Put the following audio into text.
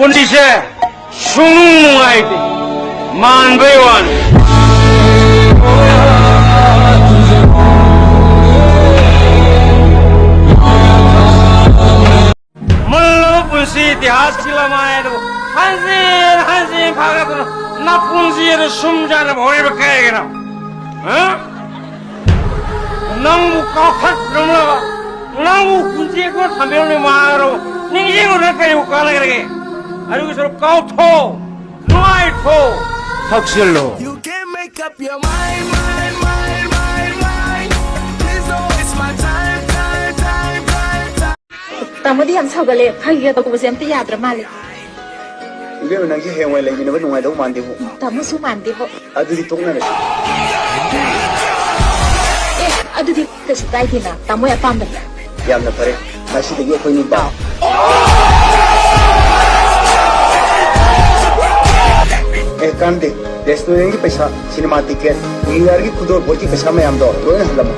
본디세 숭아이디 만배원 물론 분시 이티하스킬라마에도 한신 파가도 나 분시에도 숨자는 머리를 깨야겠나 어? 낭부 까팍 넘어가 낭부 분시에 그 담배를 마로 닝징을 가지고 가라 그러게 아리고 서로 까우토 누아이토 턱실로 You can make up your mind, mind, mind, mind, mind. Please know it's my time, time, time, time, time. Tamo di am sagale khaya to ko sem ti yadra male 이게 왜 nangi 해외 레이는 거 농아도 만들고 tamo su mandi bo 아들이 동네에 adu di ka su dai dina tamo ya pam da ꯌꯥꯝꯅ ꯐꯔꯦ ꯉꯁꯤꯗꯒꯤ ꯑꯩꯈꯣꯏꯅꯤ ꯄꯥꯎ ꯀꯥꯟꯗꯦ ꯔꯦꯁꯇꯨꯔꯦꯟꯒꯤ ꯄꯩꯁꯥ cinema ticket new ꯏꯌꯥꯔꯒꯤ ꯈꯨꯗꯣꯜꯄꯣꯠꯀꯤ ꯄꯩꯁꯥ ꯃꯌꯥꯝꯗꯣ ꯂꯣꯏꯅ ꯍꯜꯂꯝꯃꯣ